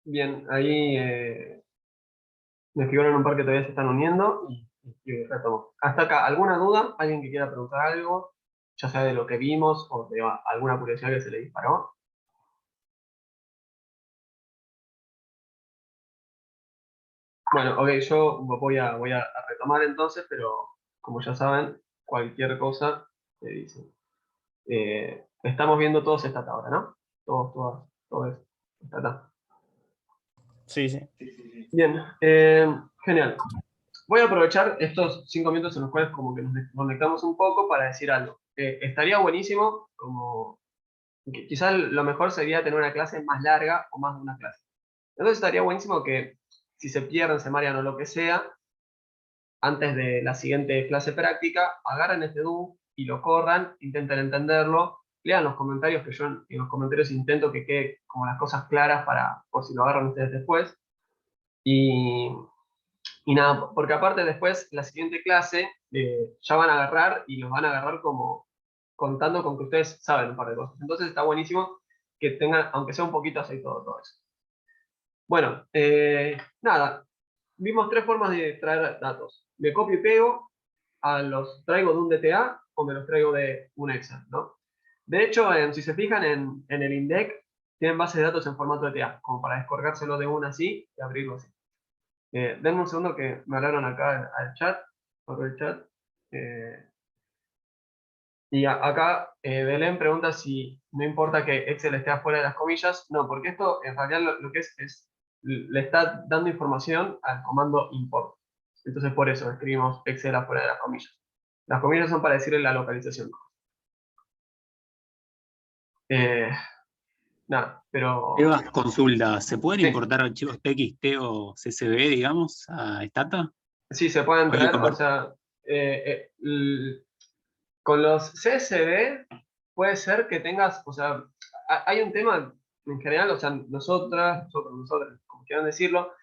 Bien, ahí me escribieron un par que todavía se están uniendo y retomo. Hasta acá, ¿alguna duda? ¿Alguien que quiera preguntar algo? Ya sea de lo que vimos o de alguna curiosidad que se le disparó. Bueno, ok, yo voy a retomar entonces, pero como ya saben, cualquier cosa te dicen. Estamos viendo todos esta tabla, ¿no? Todos, esta tabla. Sí, sí. Bien, genial. Voy a aprovechar estos 5 minutos en los cuales como que nos desconectamos un poco para decir algo. Estaría buenísimo, como que quizás lo mejor sería tener una clase más larga o más de una clase. Entonces estaría buenísimo que si se pierden, se marean o lo que sea, antes de la siguiente clase práctica, agarren este DU y lo corran, intenten entenderlo, lean los comentarios, que yo en los comentarios intento que quede como las cosas claras para, por si lo agarran ustedes después. Y, y nada, porque aparte después, la siguiente clase, ya van a agarrar y los van a agarrar como contando con que ustedes saben un par de cosas. Entonces está buenísimo que tengan, aunque sea un poquito así todo eso. Bueno, nada, vimos 3 formas de traer datos. Me copio y pego, los traigo de un DTA o me los traigo de un Excel, ¿no? De hecho, si se fijan en el INDEC, tienen bases de datos en formato DTA, como para descargárselo de una así y abrirlo así. Denme un segundo que me hablaron acá al chat, por el chat. Eh, y acá Belén pregunta si no importa que Excel esté afuera de las comillas. No, porque esto en realidad lo que es le está dando información al comando import. Entonces por eso escribimos Excel afuera de las comillas. Las comillas son para decirle la localización. Eh, nada, pero Eva, consulta, ¿se pueden sí, importar archivos TXT o CSV, digamos, a Stata? sí se pueden Oye, traer, o sea, con los CSV puede ser que tengas, o sea, hay un tema en general, o sea, nosotros, como quieran decirlo,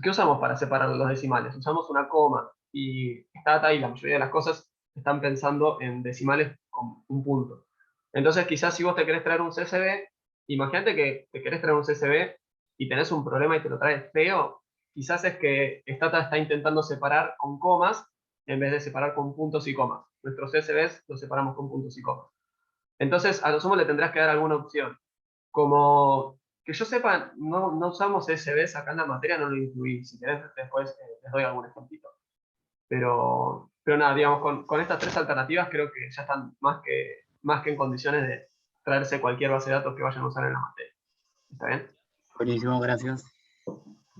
¿qué usamos para separar los decimales? Usamos una coma y Stata y la mayoría de las cosas están pensando en decimales con un punto. Entonces, quizás si vos te querés traer un CSV, imagínate que te querés traer un CSV y tenés un problema y te lo traes feo, quizás es que Stata está intentando separar con comas en vez de separar con puntos y comas. Nuestros CSVs los separamos con puntos y comas. Entonces, a lo sumo le tendrás que dar alguna opción. Como que yo sepa, no usamos CSVs acá en la materia, no lo incluí. Si querés, después les doy algún ejemplito. Pero nada, digamos, con estas 3 alternativas creo que ya están más que en condiciones de traerse cualquier base de datos que vayan a usar en la materia. ¿Está bien? Buenísimo, gracias.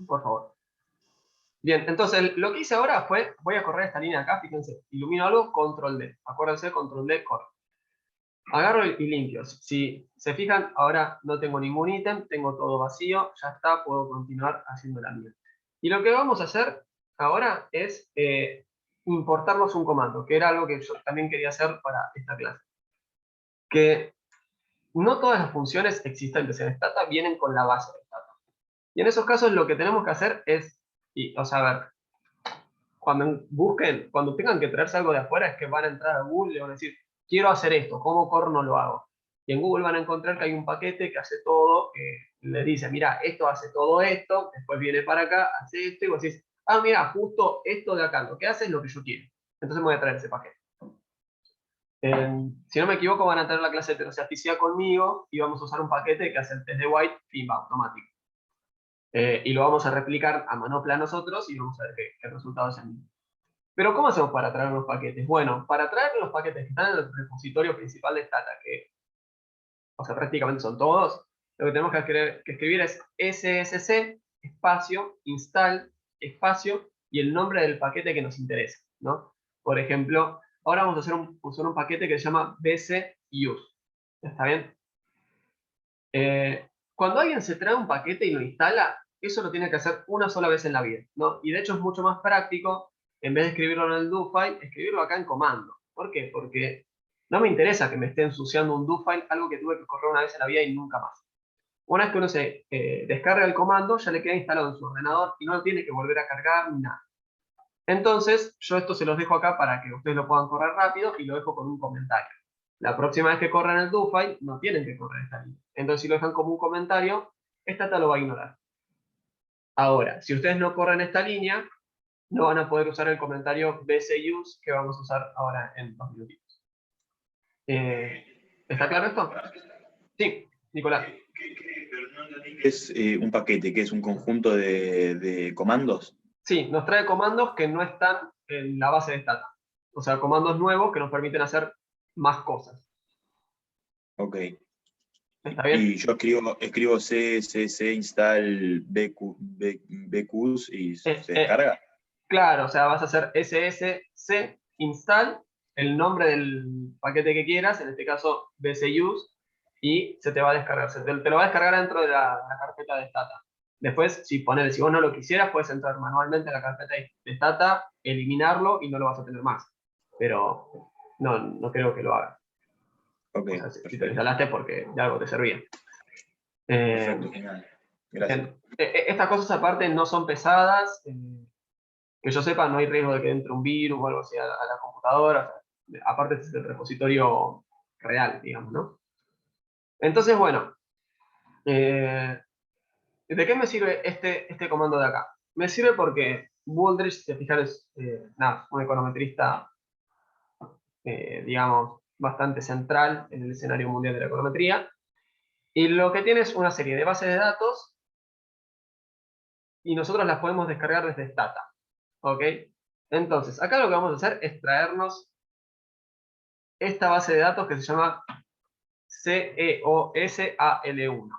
Por favor. Bien, entonces lo que hice ahora fue, voy a correr esta línea acá, fíjense, ilumino algo, control D. Acuérdense, control D, corre. Agarro y limpio. Si se fijan, ahora no tengo ningún ítem, tengo todo vacío, ya está, puedo continuar haciendo la mía. Y lo que vamos a hacer ahora es importarnos un comando, que era algo que yo también quería hacer para esta clase. Que no todas las funciones existentes en Stata vienen con la base de Stata. Y en esos casos lo que tenemos que hacer es, o sea, a ver, cuando tengan que traerse algo de afuera, es que van a entrar a Google y le van a decir, quiero hacer esto, ¿cómo corno lo hago? Y en Google van a encontrar que hay un paquete que hace todo, que le dice, mira, esto hace todo esto, después viene para acá, hace esto, y vos decís, ah, mira, justo esto de acá, lo que hace es lo que yo quiero. Entonces me voy a traer ese paquete. Si no me equivoco, van a tener la clase de heteroseasticidad conmigo y vamos a usar un paquete que hace el test de White, FIMBA automático. Y lo vamos a replicar a manopla nosotros y vamos a ver qué resultado es el mismo. Pero ¿cómo hacemos para traer los paquetes? Bueno, para traer los paquetes que están en el repositorio principal de Stata, que, o sea, prácticamente son todos, lo que tenemos que escribir es SSC, espacio, install, espacio, y el nombre del paquete que nos interesa, ¿no? Por ejemplo, ahora vamos a usar un paquete que se llama bcuse. ¿Está bien? Cuando alguien se trae un paquete y lo instala, eso lo tiene que hacer una sola vez en la vida, ¿no? Y de hecho es mucho más práctico, en vez de escribirlo en el do file, escribirlo acá en comando. ¿Por qué? Porque no me interesa que me esté ensuciando un do file, algo que tuve que correr una vez en la vida y nunca más. Una vez que uno se descarga el comando, ya le queda instalado en su ordenador y no lo tiene que volver a cargar ni nada. Entonces, yo esto se los dejo acá para que ustedes lo puedan correr rápido y lo dejo con un comentario. La próxima vez que corran el do file, no tienen que correr esta línea. Entonces, si lo dejan como un comentario, esta lo va a ignorar. Ahora, si ustedes no corren esta línea, no van a poder usar el comentario bcuse que vamos a usar ahora en 2 minutitos. ¿Está claro esto? Sí, Nicolás. Es un paquete, que es un conjunto de comandos. Sí, nos trae comandos que no están en la base de stata. O sea, comandos nuevos que nos permiten hacer más cosas. Ok. ¿Está bien? Y yo escribo c install bqs y se descarga. Claro, o sea, vas a hacer ssc install, el nombre del paquete que quieras, en este caso bcuse, y se te va a descargar. Te lo va a descargar dentro de la carpeta de stata. Después, si vos no lo quisieras, puedes entrar manualmente a la carpeta de stata, eliminarlo y no lo vas a tener más. Pero no creo que lo hagas. Ok, O sea, si te lo perfecto. instalaste porque de algo te servía. Perfecto, genial. Gracias. Estas cosas aparte no son pesadas. Que yo sepa, no hay riesgo de que entre un virus o algo así a la computadora. O sea, aparte, este es el repositorio real, digamos, ¿no? Entonces, bueno, ¿de qué me sirve este comando de acá? Me sirve porque Baldrige, si te fijas, es un econometrista, digamos, bastante central en el escenario mundial de la econometría. Y lo que tiene es una serie de bases de datos y nosotros las podemos descargar desde Stata. ¿Ok? Entonces, acá lo que vamos a hacer es traernos esta base de datos que se llama CEOSAL1.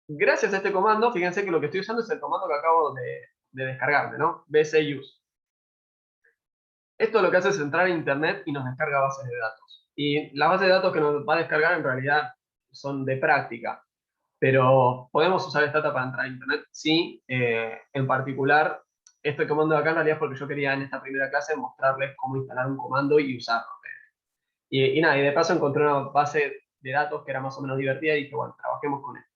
Gracias a este comando, fíjense que lo que estoy usando es el comando que acabo de descargarme, ¿no? bcuse. Esto lo que hace es entrar a internet y nos descarga bases de datos. Y las bases de datos que nos va a descargar en realidad son de práctica. Pero ¿podemos usar Stata para entrar a internet? Sí. En particular, este comando de acá en realidad es porque yo quería en esta primera clase mostrarles cómo instalar un comando y usarlo. Y nada, y de paso encontré una base de datos que era más o menos divertida y dije, bueno, trabajemos con esto.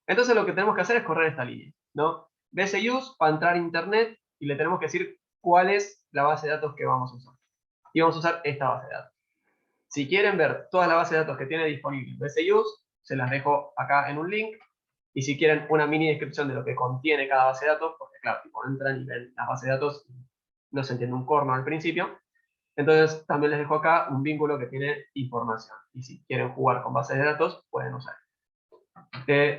Entonces lo que tenemos que hacer es correr esta línea, ¿no? bcuse para entrar a internet y le tenemos que decir cuál es la base de datos que vamos a usar. Y vamos a usar esta base de datos. Si quieren ver toda la base de datos que tiene disponible bcuse, se las dejo acá en un link. Y si quieren una mini descripción de lo que contiene cada base de datos, porque claro, tipo entran y ven las bases de datos, no se entiende un corno al principio. Entonces también les dejo acá un vínculo que tiene información. Y si quieren jugar con bases de datos, pueden usar.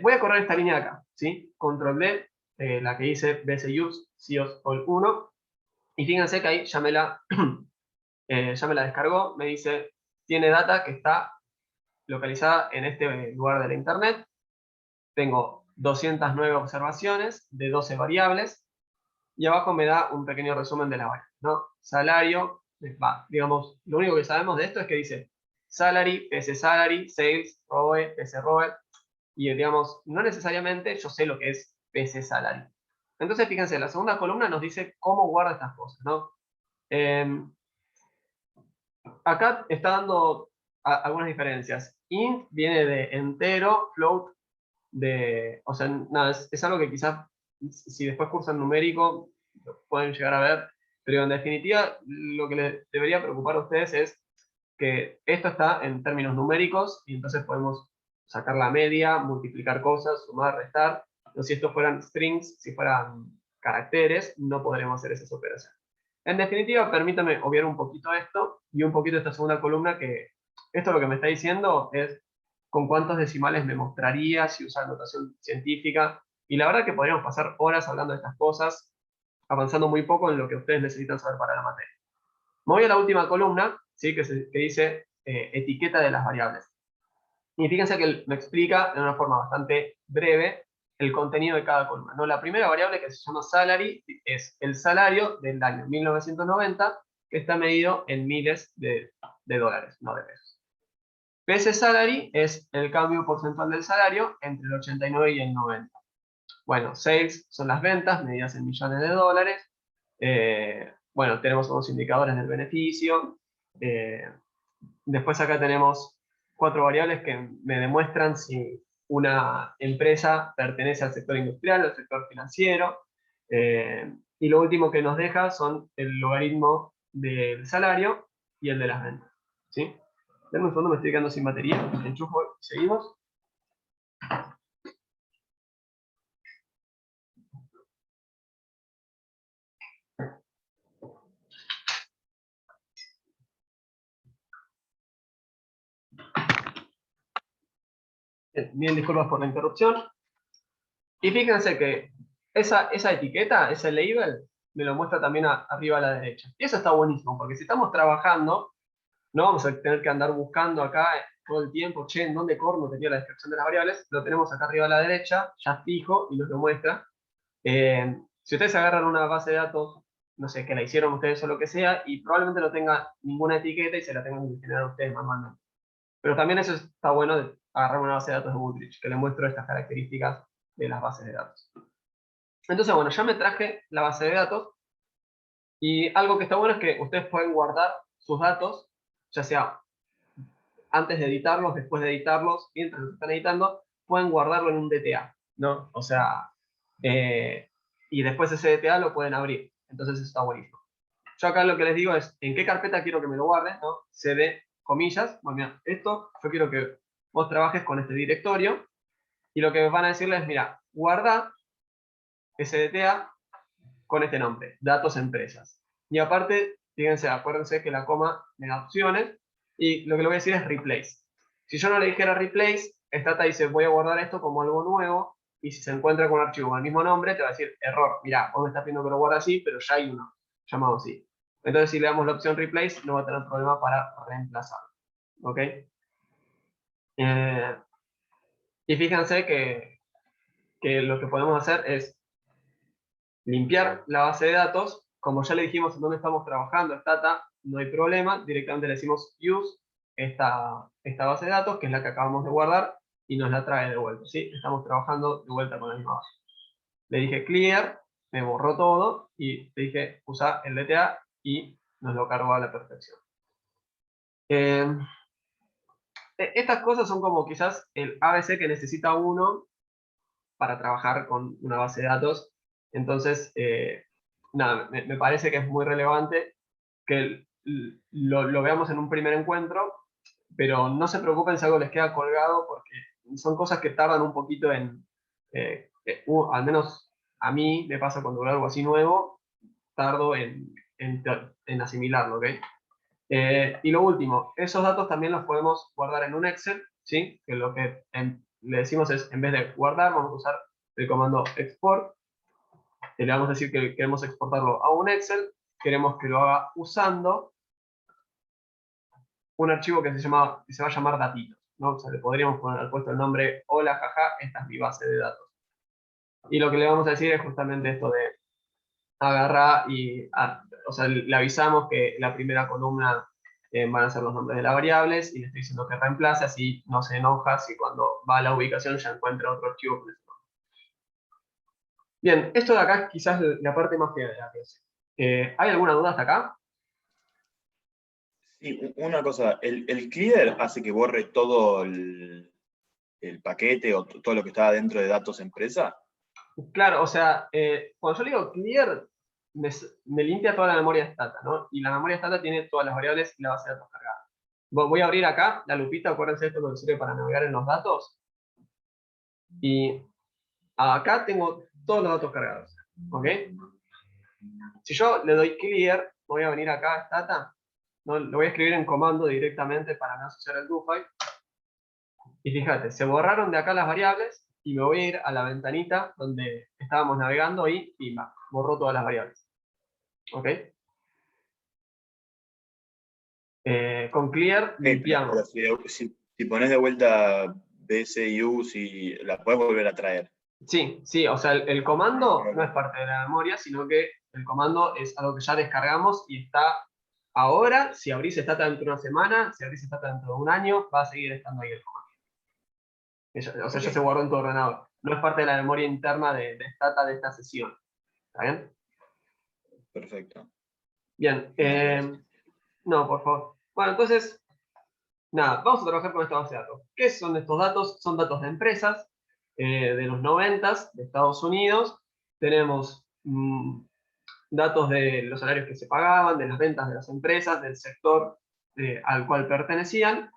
Voy a correr esta línea de acá, ¿sí? Control D, la que dice bcuse CIOS all 1. Y fíjense que ahí ya me la descargó. Me dice, tiene data que está localizada en este lugar de la internet. Tengo 209 observaciones de 12 variables. Y abajo me da un pequeño resumen de la variable, ¿no? Salario, digamos, lo único que sabemos de esto es que dice salary, PC salary, sales, ROE, PC ROE. Y digamos, no necesariamente yo sé lo que es PC salary. Entonces, fíjense, la segunda columna nos dice cómo guarda estas cosas, ¿no? Acá está dando algunas diferencias. Int viene de entero, float o sea, nada, es algo que quizás si después cursan numérico lo pueden llegar a ver, pero en definitiva lo que les debería preocupar a ustedes es que esto está en términos numéricos y entonces podemos sacar la media, multiplicar cosas, sumar, restar. No, si estos fueran strings, si fueran caracteres, no podremos hacer esas operaciones. En definitiva, permítame obviar un poquito esto y un poquito esta segunda columna, que esto lo que me está diciendo es con cuántos decimales me mostraría si usa notación científica. Y la verdad que podríamos pasar horas hablando de estas cosas, avanzando muy poco en lo que ustedes necesitan saber para la materia. Me voy a la última columna, ¿sí? que dice etiqueta de las variables. Y fíjense que me explica de una forma bastante breve el contenido de cada columna, ¿no? La primera variable, que se llama salary, es el salario del año 1990, que está medido en miles de dólares, no de pesos. PC salary es el cambio porcentual del salario entre el 89 y el 90. Bueno, sales son las ventas medidas en millones de dólares. Bueno, tenemos unos indicadores del beneficio. Después acá tenemos 4 variables que me demuestran si una empresa pertenece al sector industrial, al sector financiero. Y lo último que nos deja son el logaritmo del salario y el de las ventas. ¿Sí? Denme un segundo, me estoy quedando sin batería. Enchufo y seguimos. Bien, disculpas por la interrupción. Y fíjense que esa etiqueta, ese label, me lo muestra también arriba a la derecha. Y eso está buenísimo, porque si estamos trabajando, no vamos a tener que andar buscando acá todo el tiempo, che, ¿en dónde corno tenía la descripción de las variables? Lo tenemos acá arriba a la derecha, ya fijo, y nos lo muestra. Si ustedes agarran una base de datos, no sé, que la hicieron ustedes o lo que sea, y probablemente no tenga ninguna etiqueta y se la tengan que generar ustedes manualmente. Pero también eso está bueno de agarrar una base de datos de Woodbridge, que le muestro estas características de las bases de datos. Entonces, bueno, ya me traje la base de datos, y algo que está bueno es que ustedes pueden guardar sus datos, ya sea antes de editarlos, después de editarlos, mientras los están editando, pueden guardarlo en un DTA, ¿no? O sea, y después ese DTA lo pueden abrir. Entonces eso está buenísimo. Yo acá lo que les digo es, ¿en qué carpeta quiero que me lo guarden? ¿No? CD, comillas. Bueno, mira, esto, yo quiero que vos trabajes con este directorio, y lo que van a decirles es, mira, guarda ese DTA con este nombre, datos empresas. Y aparte, fíjense, acuérdense que la coma me da opciones, y lo que le voy a decir es replace. Si yo no le dijera replace, Stata dice, voy a guardar esto como algo nuevo, y si se encuentra con un archivo con el mismo nombre, te va a decir, error, mira, vos me estás pidiendo que lo guarde así, pero ya hay uno llamado así. Entonces, si le damos la opción replace, no va a tener problema para reemplazarlo. ¿Ok? Y fíjense que lo que podemos hacer es limpiar la base de datos. Como ya le dijimos en dónde estamos trabajando, Stata, no hay problema. Directamente le decimos use esta base de datos, que es la que acabamos de guardar, y nos la trae de vuelta. ¿Sí? Estamos trabajando de vuelta con la misma base. Le dije clear, me borró todo, y le dije usa el DTA, y nos lo cargó a la perfección. Estas cosas son como quizás el ABC que necesita uno para trabajar con una base de datos. Entonces, nada, me parece que es muy relevante que lo veamos en un primer encuentro, pero no se preocupen si algo les queda colgado, porque son cosas que tardan un poquito al menos a mí me pasa cuando veo algo así nuevo, tardo en asimilarlo, ¿ok? Y lo último, esos datos también los podemos guardar en un Excel, ¿sí? Que lo que le decimos es, en vez de guardar, vamos a usar el comando export, y le vamos a decir que queremos exportarlo a un Excel, queremos que lo haga usando un archivo que se va a llamar datitos, ¿no? O sea, le podríamos poner al puesto el nombre, hola, jaja, esta es mi base de datos. Y lo que le vamos a decir es justamente esto de agarrar o sea, le avisamos que la primera columna van a ser los nombres de las variables, y le estoy diciendo que reemplace, así no se enoja si cuando va a la ubicación ya encuentra otro archivo con ese nombre. Bien, esto de acá es quizás la parte más fea de la clase. ¿Hay alguna duda hasta acá? Sí, una cosa, el clear hace que borre todo el paquete o todo lo que estaba dentro de datos empresa. Claro, o sea, cuando yo le digo clear, me limpia toda la memoria Stata, ¿no? Y la memoria Stata tiene todas las variables y la base de datos cargada. Voy a abrir acá la lupita, acuérdense de esto que sirve para navegar en los datos. Y acá tengo todos los datos cargados, ¿ok? Si yo le doy clear, voy a venir acá a Stata, ¿no? Lo voy a escribir en comando directamente para no asociar el do file. Y fíjate, se borraron de acá las variables, y me voy a ir a la ventanita donde estábamos navegando y pimba, borró todas las variables. ¿Ok? Con clear limpiamos. Pero si pones de vuelta BSU, si la puedes volver a traer. Sí, sí, o sea, el comando no es parte de la memoria, sino que el comando es algo que ya descargamos y está ahora. Si abrís Stata dentro de una semana, si abrís Stata dentro de un año, va a seguir estando ahí el comando. O sea, ya se guardó en tu ordenador. No es parte de la memoria interna de Stata de esta sesión. ¿Está bien? Perfecto. Bien. No, por favor. Bueno, entonces, nada, vamos a trabajar con esta base de datos. ¿Qué son estos datos? Son datos de empresas de los 90 de Estados Unidos. Tenemos datos de los salarios que se pagaban, de las ventas de las empresas, del sector al cual pertenecían.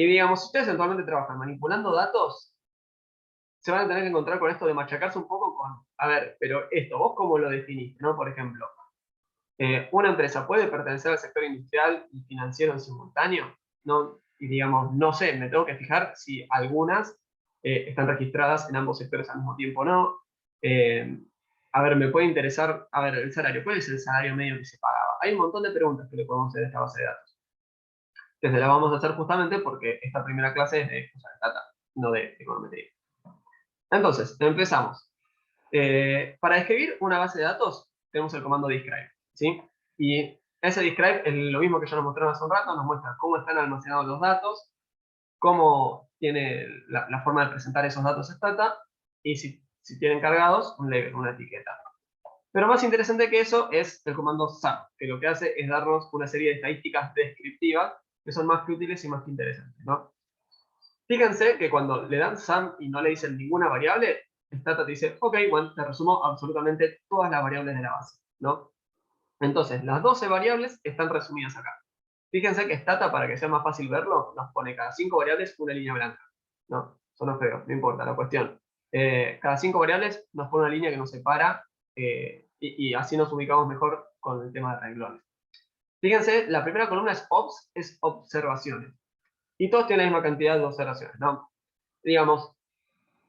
Y digamos, si ustedes eventualmente trabajan manipulando datos, se van a tener que encontrar con esto de machacarse un poco con, a ver, pero esto, ¿vos cómo lo definiste? ¿No? Por ejemplo, ¿una empresa puede pertenecer al sector industrial y financiero en simultáneo? No, y digamos, no sé, me tengo que fijar si algunas están registradas en ambos sectores al mismo tiempo o no. A ver, me puede interesar, a ver, el salario, ¿cuál es el salario medio que se pagaba? Hay un montón de preguntas que le podemos hacer a esta base de datos. Entonces la vamos a hacer justamente porque esta primera clase es de data, no de econometría. Entonces, empezamos. Para describir una base de datos, tenemos el comando describe, ¿sí? Y ese describe es lo mismo que ya nos mostraron hace un rato, nos muestra cómo están almacenados los datos, cómo tiene la forma de presentar esos datos Stata, y si tienen cargados, un label, una etiqueta. Pero más interesante que eso es el comando sum, que lo que hace es darnos una serie de estadísticas descriptivas que son más que útiles y más que interesantes, ¿no? Fíjense que cuando le dan sum y no le dicen ninguna variable, Stata te dice, ok, bueno, te resumo absolutamente todas las variables de la base, ¿no? Entonces, las 12 variables están resumidas acá. Fíjense que Stata, para que sea más fácil verlo, nos pone cada 5 variables una línea blanca, ¿no? Son feos, no importa, la cuestión. Cada 5 variables nos pone una línea que nos separa y así nos ubicamos mejor con el tema de renglones. Fíjense, la primera columna es obs, es observaciones. Y todos tienen la misma cantidad de observaciones, ¿no? Digamos,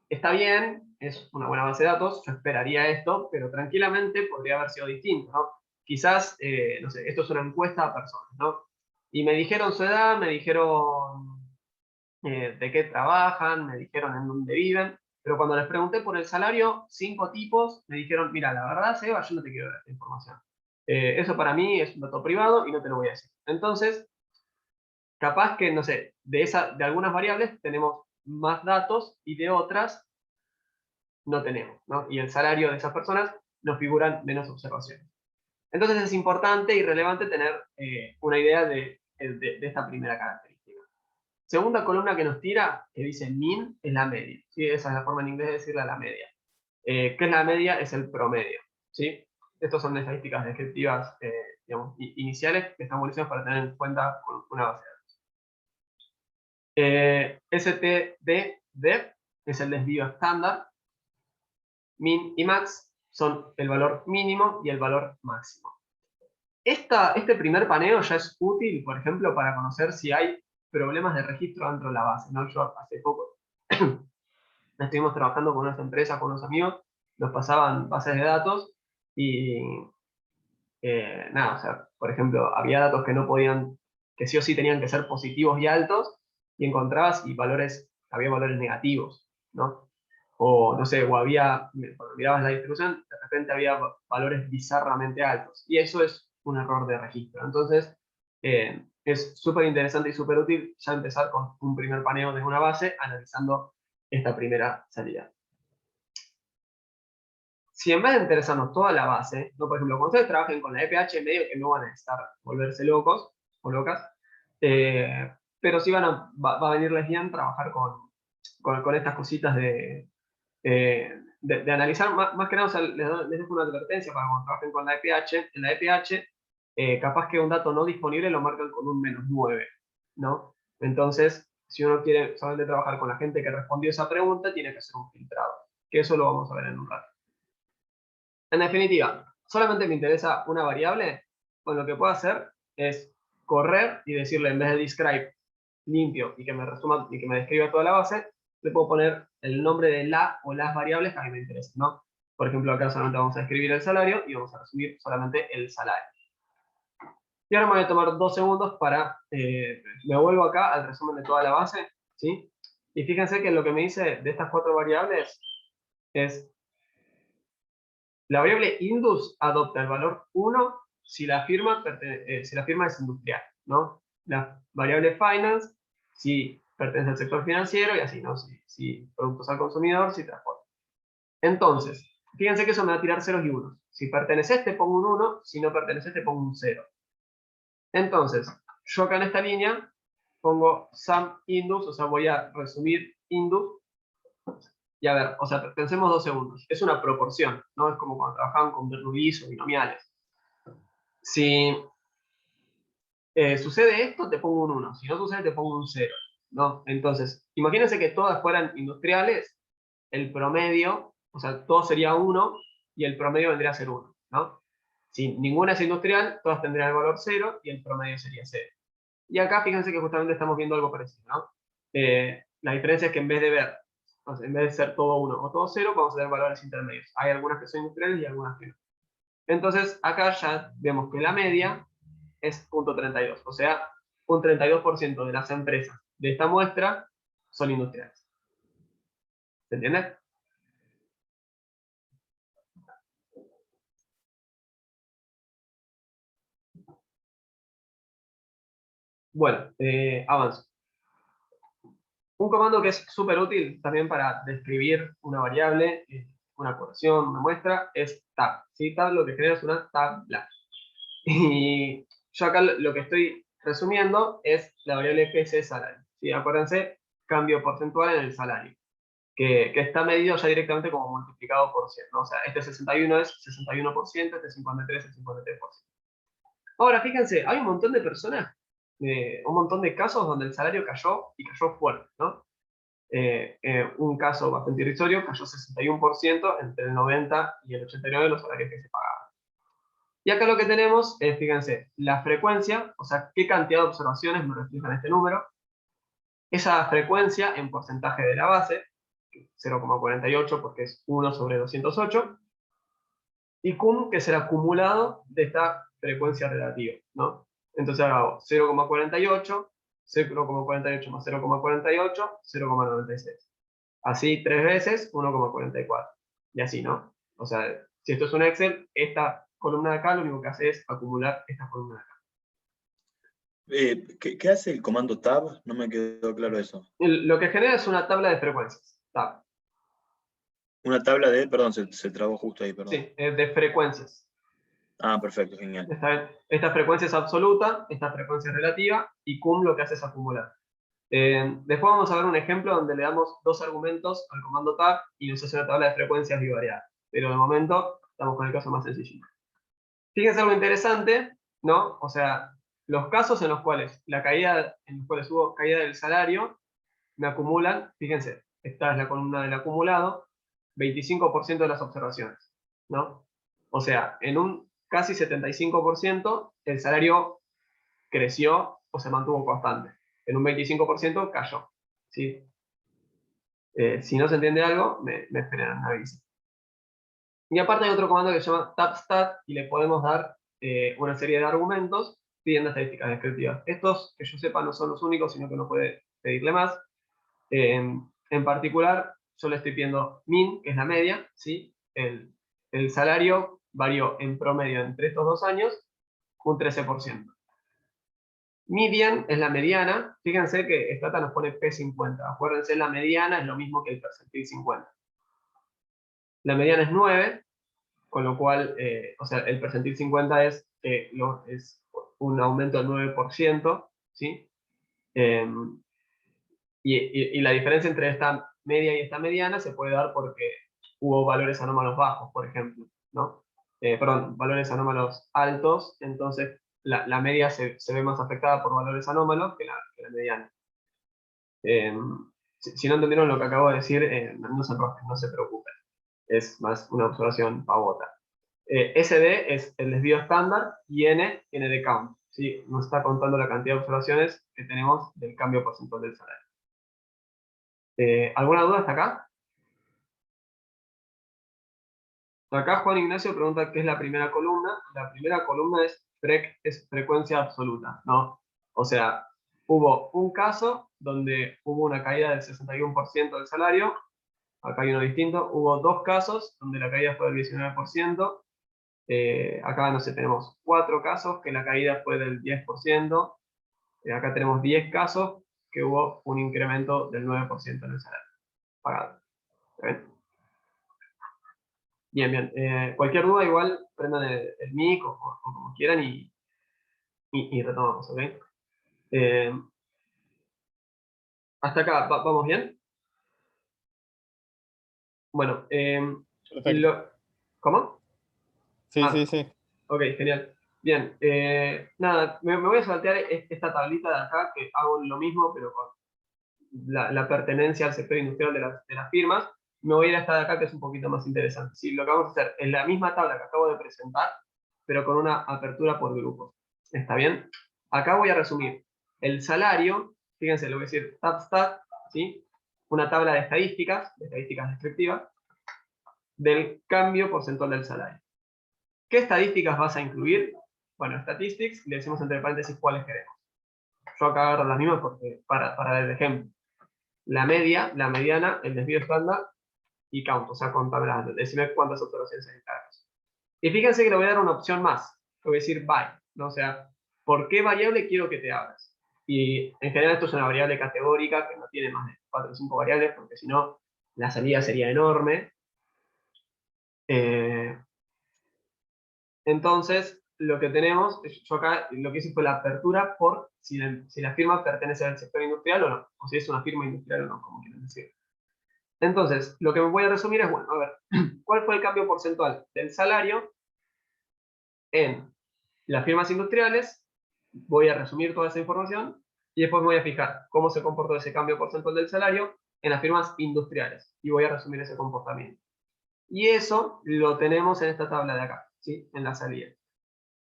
está bien, es una buena base de datos, yo esperaría esto, pero tranquilamente podría haber sido distinto, ¿no? Quizás, no sé, esto es una encuesta a personas, ¿no? Y me dijeron su edad, me dijeron de qué trabajan, me dijeron en dónde viven, pero cuando les pregunté por el salario, 5 tipos me dijeron, mira, la verdad, Seba, yo no te quiero dar esta información. Eso para mí es un dato privado y no te lo voy a decir. Entonces, capaz que, no sé, de algunas variables tenemos más datos y de otras no tenemos, ¿no? Y el salario de esas personas nos figuran menos observaciones. Entonces es importante y relevante tener una idea de esta primera característica. Segunda columna que nos tira, que dice min, es la media, ¿sí? Esa es la forma en inglés de decirle la media. ¿Qué es la media? Es el promedio, ¿sí? Estas son estadísticas descriptivas, digamos, iniciales que están buenísimas para tener en cuenta con una base de datos. STD es el desvío estándar. Min y max son el valor mínimo y el valor máximo. Este primer paneo ya es útil, por ejemplo, para conocer si hay problemas de registro dentro de la base, ¿no? Yo hace poco estuvimos trabajando con unas empresas, con unos amigos, nos pasaban bases de datos y nada, o sea, por ejemplo, había datos que no podían, que sí o sí tenían que ser positivos y altos, y encontrabas y había valores negativos, ¿no? O no sé, cuando mirabas la distribución, de repente había valores bizarramente altos, y eso es un error de registro. Entonces, es súper interesante y súper útil ya empezar con un primer paneo de una base analizando esta primera salida. Si en vez de interesarnos toda la base, ¿no? Por ejemplo, cuando ustedes trabajen con la EPH, medio que no van a necesitar volverse locos o locas, pero sí va a venirles bien trabajar con estas cositas de analizar, más que nada, o sea, les dejo una advertencia para cuando trabajen con la EPH. En la EPH, capaz que un dato no disponible lo marcan con un -9, ¿no? Entonces, si uno quiere solamente trabajar con la gente que respondió esa pregunta, tiene que hacer un filtrado, que eso lo vamos a ver en un rato. En definitiva, solamente me interesa una variable, pues lo que puedo hacer es correr y decirle, en vez de describe limpio y que me resuma y que me describa toda la base, le puedo poner el nombre de la o las variables que a mí me interesen, ¿no? Por ejemplo, acá solamente vamos a escribir el salario y vamos a resumir solamente el salario. Y ahora me voy a tomar 2 segundos para, me vuelvo acá al resumen de toda la base, ¿sí? Y fíjense que lo que me dice de estas 4 variables es, la variable indus adopta el valor 1 si la firma es industrial, ¿no? La variable finance si pertenece al sector financiero y así, ¿no? Si productos al consumidor, si transporte. Entonces, fíjense que eso me va a tirar ceros y unos. Si pertenece a este pongo un 1, si no pertenece a este pongo un 0. Entonces, yo acá en esta línea pongo sum indus, o sea, voy a resumir indus. Y a ver, o sea, pensemos 2 segundos. Es una proporción, ¿no? Es como cuando trabajaban con Bernoullis o binomiales. Si sucede esto, te pongo un 1. Si no sucede, te pongo un 0, ¿no? Entonces, imagínense que todas fueran industriales, el promedio, o sea, todo sería 1 y el promedio vendría a ser 1, ¿no? Si ninguna es industrial, todas tendrían el valor 0 y el promedio sería 0. Y acá fíjense que justamente estamos viendo algo parecido, ¿no? La diferencia es que en vez de ver, entonces, en vez de ser todo 1 o todo 0, vamos a tener valores intermedios. Hay algunas que son industriales y algunas que no. Entonces, acá ya vemos que la media es 0.32, o sea, un 32% de las empresas de esta muestra son industriales. ¿Se entiende? Bueno, avanzo. Un comando que es súper útil también para describir una variable, una ecuación, una muestra, es tab. ¿Sí? Tab lo que genera es una tabla. Y yo acá lo que estoy resumiendo es la variable GC salario. ¿Sí? Acuérdense, cambio porcentual en el salario, que está medido ya directamente como multiplicado por 100, ¿no? O sea, este 61 es 61%, este 53 es 53%. Ahora, fíjense, hay un montón de personas, un montón de casos donde el salario cayó y cayó fuerte, ¿no? Un caso bastante irrisorio, cayó 61% entre el 90 y el 89 de los salarios que se pagaban. Y acá lo que tenemos es, fíjense, la frecuencia, o sea, qué cantidad de observaciones me reflejan este número, esa frecuencia en porcentaje de la base, 0,48 porque es 1 sobre 208, y cum, que es el acumulado de esta frecuencia relativa, ¿no? Entonces hago 0,48, 0,48 más 0,48, 0,96. Así 3 veces, 1,44. Y así, ¿no? O sea, si esto es un Excel, esta columna de acá lo único que hace es acumular esta columna de acá. ¿Qué hace el comando tab? No me quedó claro eso. Lo que genera es una tabla de frecuencias. Tab. Una tabla de, perdón, se trabó justo ahí, perdón. Sí, de frecuencias. Ah, perfecto, genial. ¿Está bien? Esta frecuencia es absoluta, esta frecuencia es relativa, y cum lo que hace es acumular. Después vamos a ver un ejemplo donde le damos dos argumentos al comando tab y nos hace una tabla de frecuencias bivariadas. Pero de momento estamos con el caso más sencillo. Fíjense algo interesante, ¿no? O sea, los casos en los cuales hubo caída del salario, me acumulan, fíjense, esta es la columna del acumulado, 25% de las observaciones, ¿no? O sea, en un casi 75% el salario creció o se mantuvo constante. En un 25% cayó, ¿sí? Si no se entiende algo, me esperan, me avisan. Y aparte hay otro comando que se llama tabstat y le podemos dar una serie de argumentos pidiendo estadísticas descriptivas. Estos, que yo sepa, no son los únicos, sino que uno puede pedirle más. En particular, yo le estoy pidiendo min, que es la media, ¿sí? El salario varió en promedio entre estos 2 años un 13%. Median es la mediana. Fíjense que Stata nos pone P50. Acuérdense, la mediana es lo mismo que el percentil 50. La mediana es 9, con lo cual, o sea, el percentil 50 es un aumento del 9%, ¿sí? Y la diferencia entre esta media y esta mediana se puede dar porque hubo valores anómalos bajos, por ejemplo, ¿no? Perdón, valores anómalos altos, entonces la media se ve más afectada por valores anómalos que la mediana. Si no entendieron lo que acabo de decir, no se enrosquen, no se preocupen. Es más una observación pavota. SD es el desvío estándar y N de count. ¿Sí? Nos está contando la cantidad de observaciones que tenemos del cambio porcentual del salario. ¿Alguna duda hasta acá? Acá Juan Ignacio pregunta qué es la primera columna. La primera columna es frecuencia absoluta, ¿no? O sea, hubo un caso donde hubo una caída del 61% del salario. Acá hay uno distinto. Hubo 2 casos donde la caída fue del 19%. Acá, no sé, tenemos 4 casos que la caída fue del 10%. Acá tenemos 10 casos que hubo un incremento del 9% en el salario pagado. ¿Está bien? Bien, bien. Cualquier duda, igual prendan el mic o como quieran y retomamos, ¿ok? Hasta acá, ¿vamos bien? Bueno, Perfecto. ¿cómo? Sí, Ah, sí, sí. ok, genial. Bien, nada, me voy a saltear esta tablita de acá, que hago lo mismo, pero con la pertenencia al sector industrial de las firmas. Me voy a ir a esta de acá, que es un poquito más interesante. Sí, lo que vamos a hacer es la misma tabla que acabo de presentar, pero con una apertura por grupos. ¿Está bien? Acá voy a resumir el salario, fíjense, lo voy a decir stat, ¿sí? Una tabla de estadísticas descriptivas, del cambio porcentual del salario. ¿Qué estadísticas vas a incluir? Bueno, statistics, le decimos entre paréntesis cuáles queremos. Yo acá agarro las mismas porque, para dar el ejemplo. La media, la mediana, el desvío estándar y count, o sea, contabilidad. Decime cuántas observaciones hay en cada caso. Y fíjense que le voy a dar una opción más. Le voy a decir by, ¿no? O sea, ¿por qué variable quiero que te abras? Y en general esto es una variable categórica que no tiene más de 4 o 5 variables, porque si no, la salida sería enorme. Entonces, lo que tenemos, yo acá lo que hice fue la apertura por si la firma pertenece al sector industrial o no, o si es una firma industrial o no, como quieren decir. Entonces, lo que me voy a resumir es, bueno, a ver, ¿cuál fue el cambio porcentual del salario en las firmas industriales? Voy a resumir toda esa información y después me voy a fijar cómo se comportó ese cambio porcentual del salario en las firmas industriales y voy a resumir ese comportamiento. Y eso lo tenemos en esta tabla de acá, ¿sí? En la salida.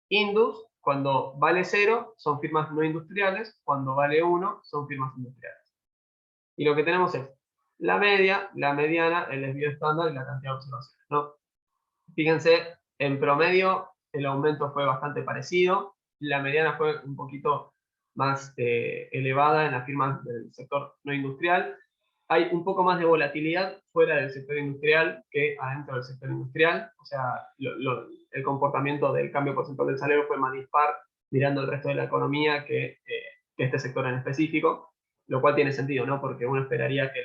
Indus, cuando vale 0, son firmas no industriales, cuando vale 1, son firmas industriales. Y lo que tenemos es la media, la mediana, el desvío estándar y la cantidad de observaciones, ¿no? Fíjense, en promedio el aumento fue bastante parecido, la mediana fue un poquito más elevada en las firmas del sector no industrial. Hay un poco más de volatilidad fuera del sector industrial que adentro del sector industrial, o sea, el comportamiento del cambio porcentual del salario fue más dispar mirando el resto de la economía que este sector en específico, lo cual tiene sentido, ¿no? Porque uno esperaría que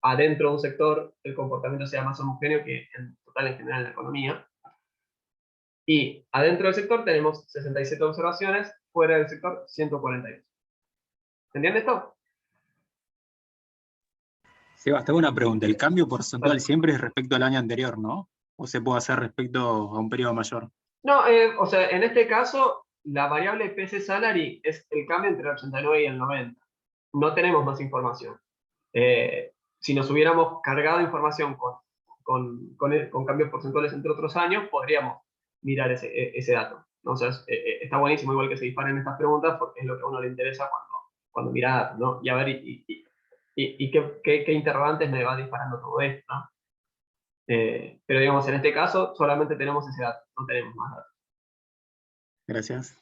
adentro de un sector el comportamiento sea más homogéneo que en total en general en la economía. Y adentro del sector tenemos 67 observaciones, fuera del sector 142. ¿Se entiende esto? Sebas, te hago una pregunta. ¿El cambio porcentual Vale. siempre es respecto al año anterior, no? ¿O se puede hacer respecto a un periodo mayor? No, o sea, en este caso, la variable PC Salary es el cambio entre el 89 y el 90. No tenemos más información. Si nos hubiéramos cargado información con cambios porcentuales entre otros años, podríamos mirar ese dato. ¿No? O sea, está buenísimo igual que se disparen estas preguntas porque es lo que a uno le interesa cuando mira datos, ¿no? Y a ver, y qué interrogantes me va disparando todo esto, ¿no? Pero digamos, en este caso, solamente tenemos ese dato, no tenemos más datos. Gracias.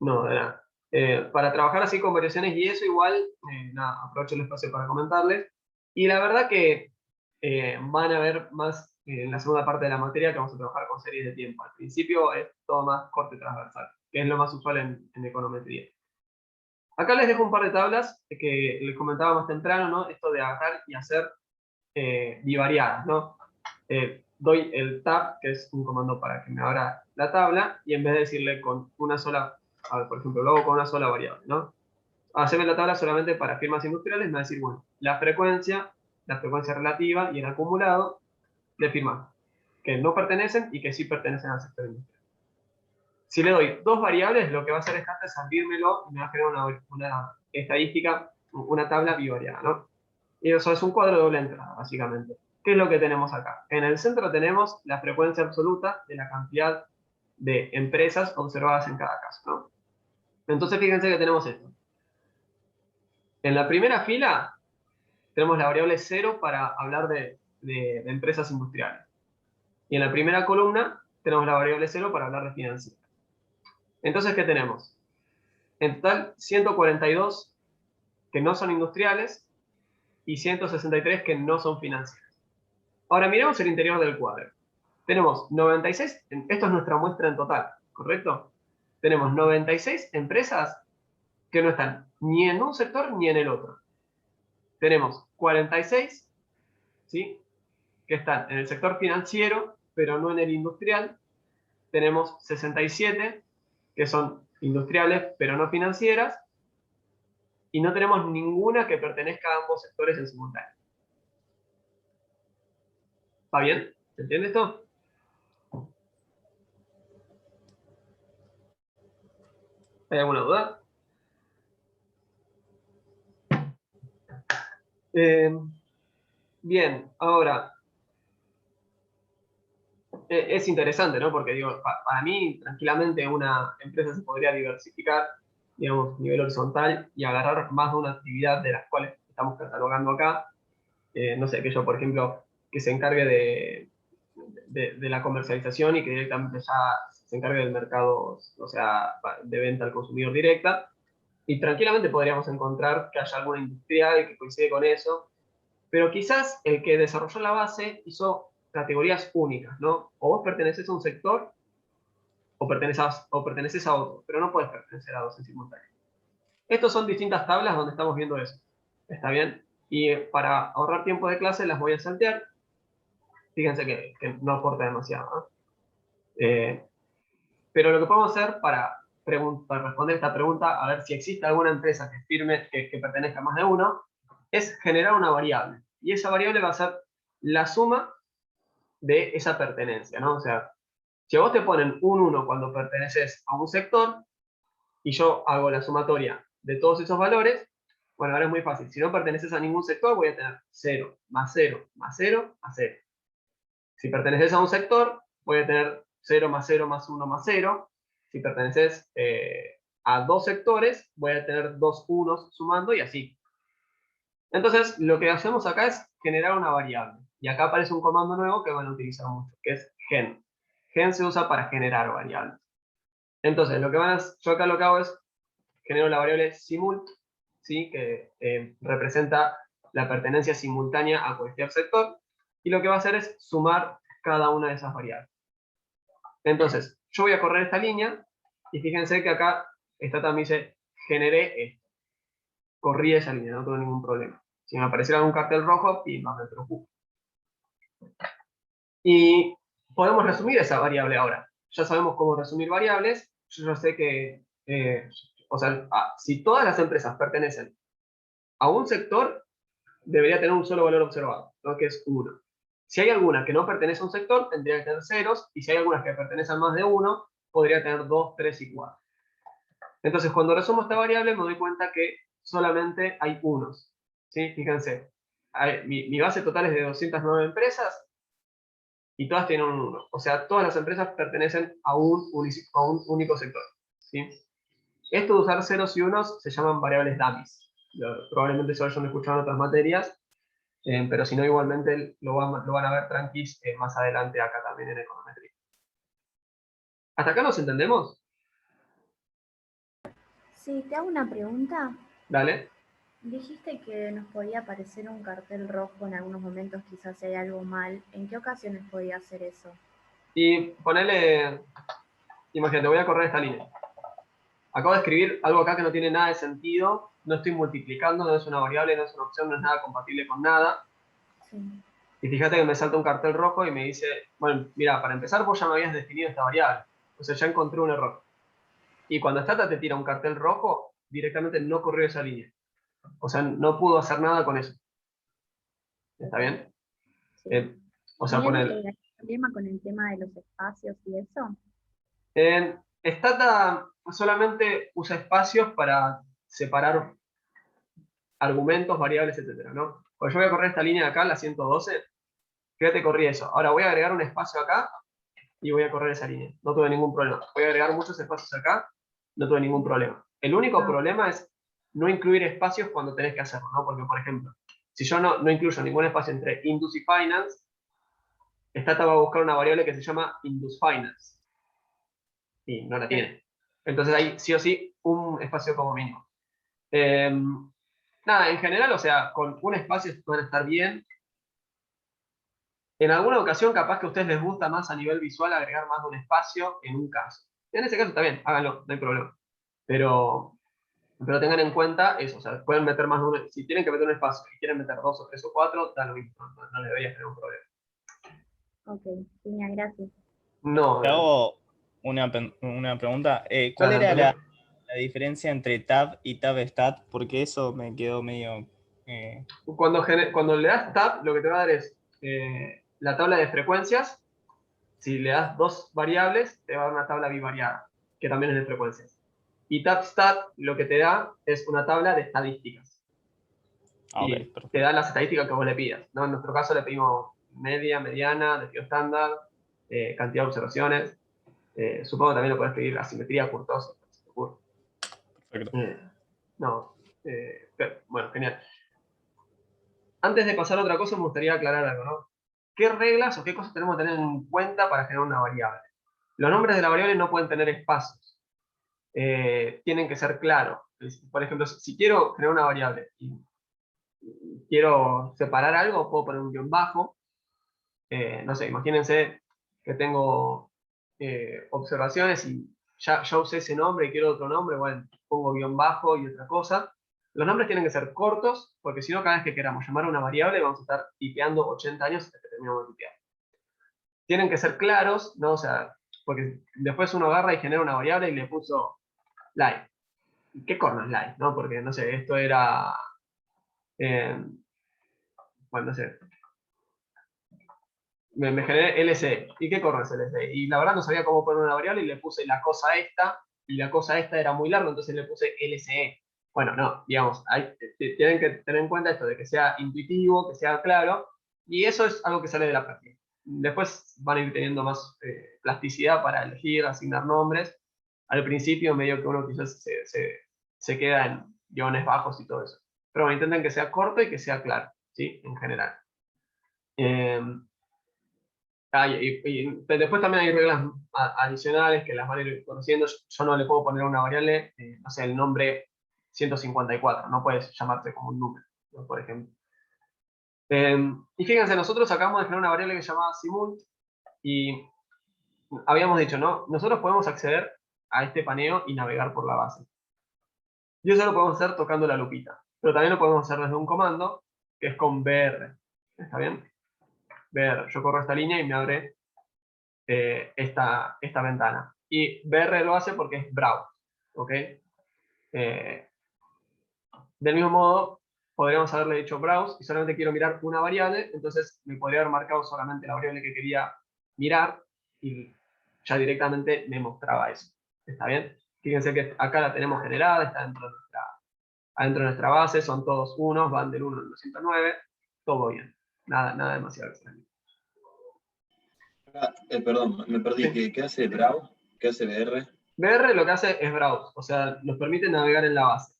No, de nada. Para trabajar así con variaciones y eso, igual, nada, aprovecho el espacio para comentarles. Y la verdad que van a ver más en la segunda parte de la materia que vamos a trabajar con series de tiempo. Al principio es todo más corte transversal, que es lo más usual en econometría. Acá les dejo un par de tablas que les comentaba más temprano, ¿no? Esto de agarrar y hacer bivariadas, ¿no? Doy el tab, que es un comando para que me abra la tabla, y en vez de decirle con una sola, a ver, por ejemplo, lo hago con una sola variable, ¿no? Hacerme la tabla solamente para firmas industriales, me va a decir, bueno, la frecuencia relativa y el acumulado de firmas que no pertenecen y que sí pertenecen al sector industrial. Si le doy dos variables, lo que va a hacer es abrirmelo y me va a generar una estadística, una tabla bivariada, ¿no? Y eso es un cuadro de doble entrada, básicamente. ¿Qué es lo que tenemos acá? En el centro tenemos la frecuencia absoluta de la cantidad de empresas observadas en cada caso, ¿no? Entonces fíjense que tenemos esto. En la primera fila tenemos la variable 0 para hablar de empresas industriales. Y en la primera columna tenemos la variable 0 para hablar de financieras. Entonces, ¿qué tenemos? En total, 142 que no son industriales y 163 que no son financieras. Ahora miremos el interior del cuadro. Tenemos 96, esto es nuestra muestra en total, ¿correcto? Tenemos 96 empresas que no están ni en un sector ni en el otro. Tenemos 46, ¿sí? Que están en el sector financiero, pero no en el industrial. Tenemos 67 que son industriales, pero no financieras. Y no tenemos ninguna que pertenezca a ambos sectores en simultáneo. ¿Está bien? ¿Se entiende esto? ¿Hay alguna duda? Bien, ahora, es interesante, ¿no? Porque digo, para mí, tranquilamente una empresa se podría diversificar digamos, nivel horizontal y agarrar más de una actividad de las cuales estamos catalogando acá. No sé, que yo, por ejemplo, que se encargue de la comercialización y que directamente ya se encargue del mercado, o sea, de venta al consumidor directa. Y tranquilamente podríamos encontrar que haya alguna industrial que coincide con eso, pero quizás el que desarrolló la base hizo categorías únicas, ¿no? O vos perteneces a un sector o perteneces a otro, pero no puedes pertenecer a dos en simultáneo. Estos son distintas tablas donde estamos viendo eso. ¿Está bien? Y para ahorrar tiempo de clase las voy a saltear. Fíjense que no aporta demasiado, ¿no? Pero lo que podemos hacer para responder esta pregunta, a ver si existe alguna empresa que firme, que pertenezca a más de uno, es generar una variable. Y esa variable va a ser la suma de esa pertenencia, ¿no? O sea, si a vos te ponen un 1 cuando perteneces a un sector, y yo hago la sumatoria de todos esos valores, bueno, ahora es muy fácil. Si no perteneces a ningún sector, voy a tener 0, más 0, más 0, más 0. Si perteneces a un sector, voy a tener 0 más 0 más 1 más 0. Si perteneces a dos sectores, voy a tener dos unos sumando y así. Entonces, lo que hacemos acá es generar una variable. Y acá aparece un comando nuevo que van a utilizar mucho, que es gen. Gen se usa para generar variables. Entonces, yo acá lo que hago es genero la variable simult, ¿sí? Que representa la pertenencia simultánea a cualquier sector. Y lo que va a hacer es sumar cada una de esas variables. Entonces, yo voy a correr esta línea y fíjense que acá esta también dice generé esto. Corrí esa línea, no tuve ningún problema. Si me apareciera algún cartel rojo, no me preocupo. Y podemos resumir esa variable ahora. Ya sabemos cómo resumir variables. Yo ya sé que, o sea, si todas las empresas pertenecen a un sector, debería tener un solo valor observado, ¿no? Que es 1. Si hay alguna que no pertenece a un sector, tendría que tener ceros, y si hay algunas que pertenecen a más de uno, podría tener 2, 3 y 4. Entonces, cuando resumo esta variable, me doy cuenta que solamente hay unos. ¿Sí? Fíjense, mi base total es de 209 empresas, y todas tienen un 1. O sea, todas las empresas pertenecen a un único sector. ¿Sí? Esto de usar ceros y unos se llaman variables dummies. Probablemente se lo hayan escuchado en otras materias, pero si no, igualmente lo van a ver tranquis más adelante acá también en econometría. ¿Hasta acá nos entendemos? Sí, te hago una pregunta. Dale. Dijiste que nos podía aparecer un cartel rojo en algunos momentos, quizás hay algo mal. ¿En qué ocasiones podía hacer eso? Y ponele, imagínate, voy a correr esta línea. Acabo de escribir algo acá que no tiene nada de sentido, no estoy multiplicando, no es una variable, no es una opción, no es nada compatible con nada. Sí. Y fíjate que me salta un cartel rojo y me dice, bueno, mira, para empezar vos ya me habías definido esta variable, o sea, ya encontré un error. Y cuando Stata te tira un cartel rojo, directamente no corrió esa línea. O sea, no pudo hacer nada con eso. ¿Está bien? Sí. O sea, ¿También poner. hay problema con el tema de los espacios y eso? Stata solamente usa espacios para separar argumentos, variables, etcétera, ¿no? Pues yo voy a correr esta línea de acá, la 112, fíjate, corrí eso. Ahora voy a agregar un espacio acá y voy a correr esa línea. No tuve ningún problema. Voy a agregar muchos espacios acá, no tuve ningún problema. El único problema es no incluir espacios cuando tenés que hacerlo, ¿no? Porque, por ejemplo, si yo no incluyo ningún espacio entre Indus y Finance, Stata va a buscar una variable que se llama Indus Finance. Y no la tiene. Entonces hay sí o sí un espacio como mínimo. Nada, en general, o sea, con un espacio pueden estar bien. En alguna ocasión, capaz que a ustedes les gusta más a nivel visual agregar más de un espacio en un caso. En ese caso está bien, háganlo, no hay problema. Pero tengan en cuenta eso, o sea, pueden meter más de un, si tienen que meter un espacio y quieren meter 2 o 3 o 4, da lo mismo, no debería tener un problema. Ok, genial, gracias. No, Te hago una pregunta. ¿Cuál dale, era Antonio. la diferencia entre tab y tab stat? Porque eso me quedó medio... Cuando le das tab, lo que te va a dar es la tabla de frecuencias. Si le das dos variables, te va a dar una tabla bivariada, que también es de frecuencias. Y tabstat lo que te da es una tabla de estadísticas. ok, Y perfecto. te da las estadísticas que vos le pidas, ¿no? En nuestro caso le pedimos media, mediana, desvío estándar, cantidad de observaciones. Supongo que también lo puedes pedir asimetría, kurtosis. Perfecto. No, bueno, genial. Antes de pasar a otra cosa, me gustaría aclarar algo, ¿no? ¿Qué reglas o qué cosas tenemos que tener en cuenta para generar una variable? Los nombres de la variable no pueden tener espacios. Tienen que ser claros. Por ejemplo, si quiero crear una variable y quiero separar algo, puedo poner un guión bajo. No sé, imagínense que tengo observaciones y ya usé ese nombre y quiero otro nombre, bueno, pongo guión bajo y otra cosa. Los nombres tienen que ser cortos, porque si no, cada vez que queramos llamar a una variable, vamos a estar tipeando 80 años hasta que terminemos de tipear. Tienen que ser claros, ¿no? O sea, porque después uno agarra y genera una variable y le puso like. ¿Qué corno es like? ¿No? Porque, no sé, esto era... bueno, no sé. Me generé LSE. ¿Y qué corno es LSE? Y la verdad no sabía cómo poner una variable y le puse la cosa esta, y la cosa esta era muy larga, entonces le puse LSE. Bueno, no, digamos, tienen que tener en cuenta esto de que sea intuitivo, que sea claro, y eso es algo que sale de la práctica. Después van a ir teniendo más plasticidad para elegir, asignar nombres. Al principio, medio que uno quizás se queda en guiones bajos y todo eso. Pero bueno, intenten que sea corto y que sea claro, ¿sí? En general. Después también hay reglas adicionales que las van a ir conociendo. Yo no le puedo poner a una variable, no sé, el nombre 154, no puedes llamarse como un número, ¿no? Por ejemplo. Y fíjense, nosotros acabamos de crear una variable que se llamaba simult, y habíamos dicho, ¿no? Nosotros podemos acceder a este paneo y navegar por la base. Y eso lo podemos hacer tocando la lupita, pero también lo podemos hacer desde un comando, que es con br. ¿Está bien? Br, yo corro esta línea y me abre esta ventana. Y BR lo hace porque es browse, ¿ok? Del mismo modo, podríamos haberle dicho browse y solamente quiero mirar una variable, entonces me podría haber marcado solamente la variable que quería mirar y ya directamente me mostraba eso. ¿Está bien? Fíjense que acá la tenemos generada, está adentro de nuestra base, son todos unos, van del 1 al 209, todo bien. Nada demasiado extraño. Perdón, me perdí. Sí. ¿Qué hace Brau? ¿Qué hace BR? BR lo que hace es browse, o sea, nos permite navegar en la base.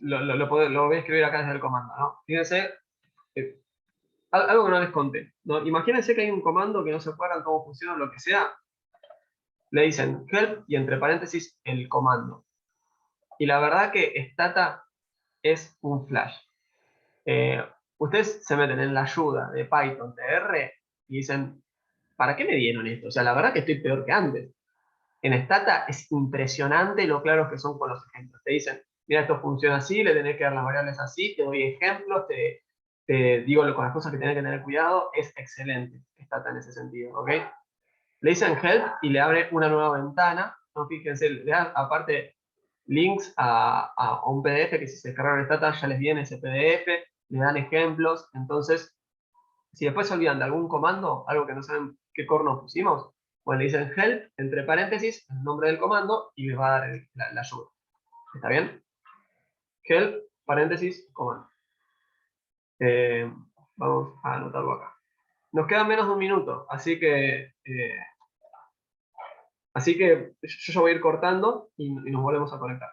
Lo voy a escribir acá desde el comando, ¿no? Fíjense, algo que no les conté, ¿no? Imagínense que hay un comando que no se acuerdan cómo funciona o lo que sea, le dicen help y entre paréntesis el comando. Y la verdad que Stata es un flash. Ustedes se meten en la ayuda de Python, de R, y dicen, ¿para qué me dieron esto? O sea, la verdad que estoy peor que antes. En Stata es impresionante lo claros que son con los ejemplos. Te dicen, mira, esto funciona así, le tenés que dar las variables así, te doy ejemplos, te digo con las cosas que tenés que tener cuidado. Es excelente Stata en ese sentido, ¿ok? Le dicen help y le abre una nueva ventana. ¿No? Fíjense, le dan aparte links a un PDF que si se descargan Stata ya les viene ese PDF, le dan ejemplos. Entonces, si después se olvidan de algún comando, algo que no saben qué corno pusimos, pues le dicen help, entre paréntesis, el nombre del comando, y les va a dar la ayuda. ¿Está bien? Help, paréntesis, comando. Vamos a anotarlo acá. Nos queda menos de un minuto, así que yo voy a ir cortando y nos volvemos a conectar.